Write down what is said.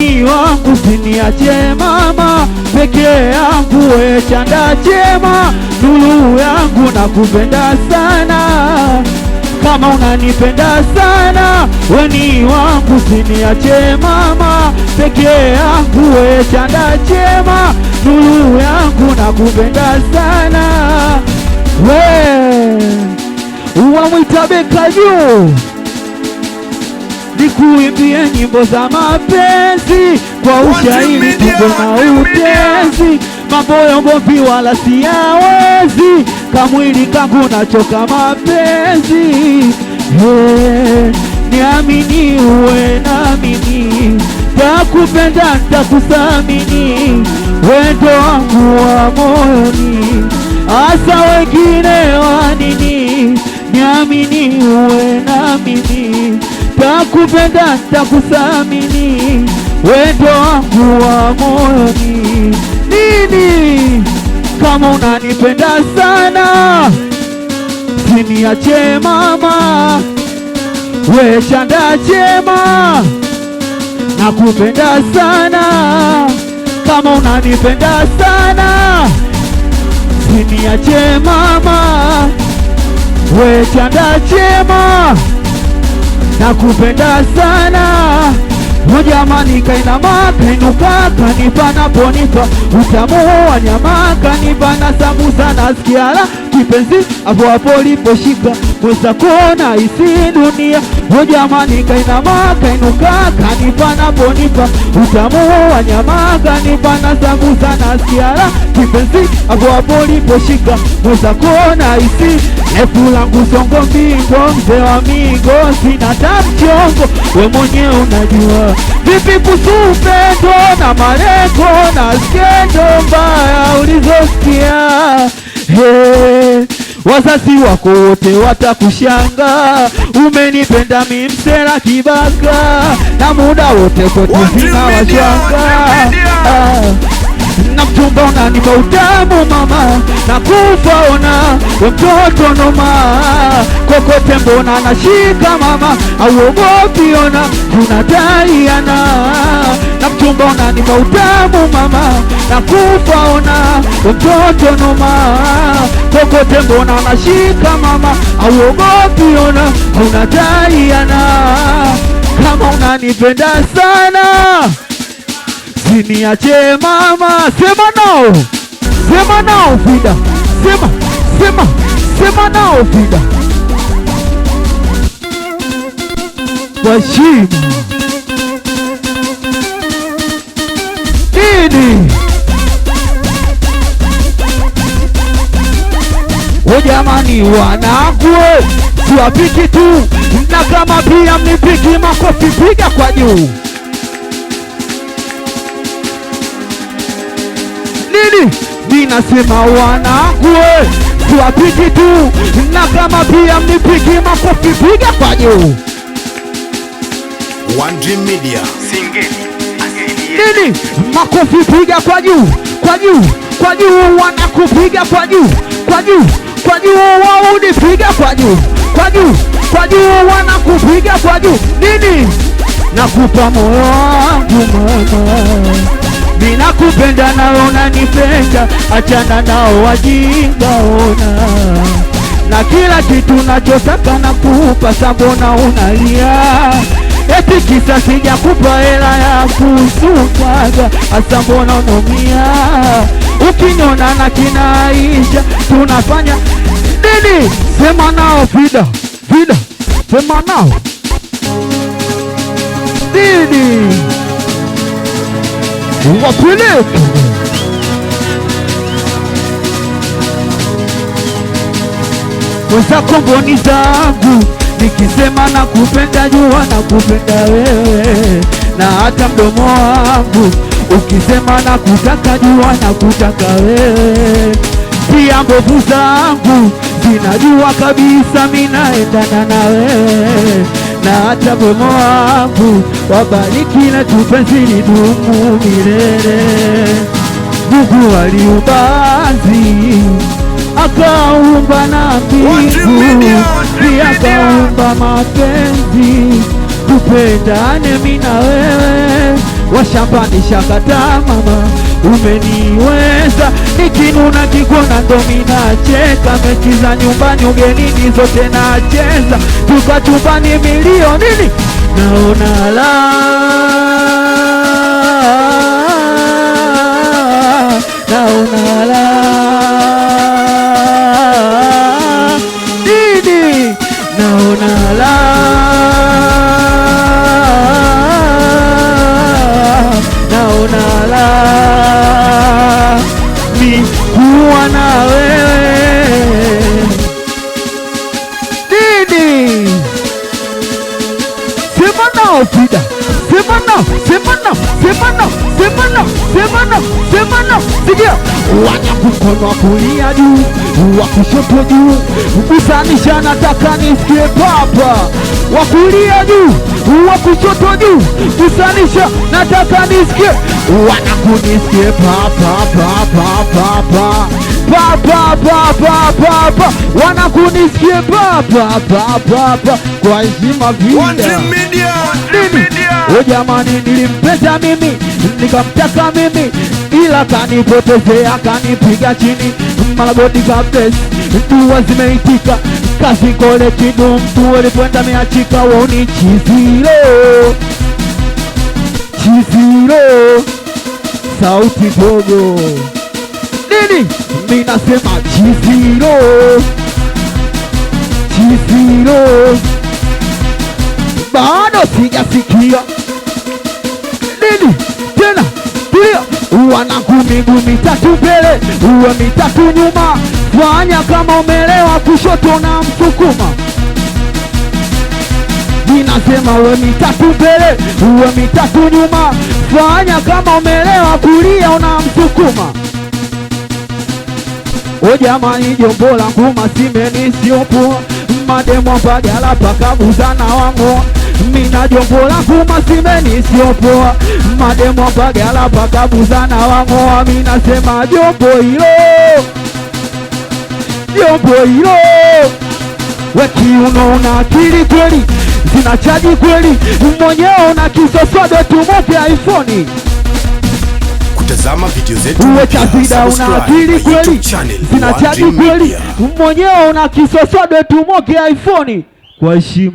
wangu siniache mama, peke yangu we chanda chema, nuru yangu nakupenda sana, kama unanipenda sana, weni wangu siniache mama, peke yangu we chanda chema, nuru yangu nakupenda sana. We unamwita Beka juu nikuimbie nyimbo za mapenzi kwa ushahidi tuko na utezi, mambo ya ugomvi wala siyawezi, kamwili kangu nachoka mapenzi. Niamini uwe naamini, takupenda ntakuthamini, wendo wangu wa moyoni, asa wengine wanini. Niamini uwe naamini, takupenda ntakuthamini, wendo wangu wa moyoni. Nini kama unanipenda sana, siniache mama, we chanda chema, nakupenda sana. Kama unanipenda sana, siniache mama, we chanda chema, nakupenda sana. Jamani kainama kainuka kanipa naponipa, utamu wa nyama kanipa na sambusa nasikia la kipenzi, hapo hapo liposhika mweza kona isi dunia. Jamani kainama kainuka kanipa naponipa, utamu wa nyama kanipa na sambusa nasikia la kipenzi, hapo hapo liposhika mweza kona isi. Nefu langu songo mbingo, mzee wa migo, sina tamchongo, we mwenye unajua vipi kuhusu upendo na malengo na skendo mbaya ulizosikia. Wazazi wako wote watakushanga, umenipenda mimi msela kibaka, na muda wote kwetu sina washanga. Na mchumba unanipa utamu mama, na kufa ona we mtoto noma, kokote mbona nashika mama, auogopi ona tunataiana. Na mchumba unanipa utamu mama, na kufa ona we mtoto noma, kokote mbona nashika mama, auogopi ona tunataiana. Kama unanipenda sana, siniache mama, sema nao, sema nao Vida, sema nao Vida, kwa shima nini. Jamani wanangu, siwapiki tu, na kama pia mnipiki makofi piga kwa juu. Nini ninasema wanangu, siwapiki tu, na kama pia mnipiki makofi piga kwa juu. One Dream Media Singeli. Nini makofi piga kwa juu, kwa juu, kwa juu, wanakupiga kwa juu, kwa juu, kwa juu, wao unipiga kwa juu, kwa juu, kwa juu, wanakupiga kwa juu. Nini nakupa moyo wangu mama, ninakupenda nawe unanipenda, achana nao wajinga ona, na kila kitu nachotaka nakupa, sambona unalia eti kisa sijakupa hela ya kusukaga, asa mbona unaumia ukiniona na kinaisha tunafanya nini. Sema nao Vida, Vida, sema nao nini, wapeleke mwenzako mboni zangu, nikisema nakupenda jua nakupenda wewe, na hata mdomo wangu ukisema nakutaka jua nakutaka wewe. Pia mbovu zangu zinajua kabisa mimi naendana na wewe, na hata mdomo wangu wabariki na tupenzi lidumu milele. Mungu aliumbazi akaumba na mbingu, pia akaumba mapenzi, tupendane mimi na wewe, washambani shakataa mama, umeniweza. Nikinuna kikona ndo minacheka, mechi za nyumbani ugenini zote nacheza, tukachumbani milioni naona la naona la nini naona la naona la ni kuwa na wewe nini. Sema nao Frida, sema nao, sema nao, sema nao, sema nao, sema nao, sema nao. Sikia, wanyaku mkono wa kulia juu, wa kushoto juu, kusanisha nataka nisikie papa. Wa kulia juu, wa kushoto juu, kusanisha nataka nisikie. Wanaku nisikie papa, papa, papa, papa, papa, papa. Wanaku nisikie papa, papa, papa. Kwa heshima Frida. Nini? O jamani, nilimpenda mimi, nikamtaka mimi, ila kanipotezea, kanipiga chini, malagoti kabes, dua zimeitika, kazi kole kidu, mtu walipoenda meachika, woni chizilo, chizilo, sauti dogo. Nini? Minasema chizilo, chizilo, bado sijasikia. Nini tena? Tulia, wanangu miguu mitatu mbele, uwe mitatu nyuma, fanya kama umelewa, kushoto na msukuma. Ninasema uwe mitatu mbele, uwe mitatu nyuma, fanya kama umelewa, kulia una msukuma. O jamani, jombo langu masimeni siopoa, mademo bagala pakabuzana wangu. Mina jombo langu masimeni siopoa, mademo bagala pakabuzana wangu. Mina sema jombo hilo, jombo hilo, weki unaona akili kweli, zinachaji kweli, mwenyewe una kisosodo tumoke iPhone. Kutazama video zetu uwe chazida una akili kweli, zinachaji kweli, mwenyewe una kisosodo tumoke iPhone. Kwa heshima.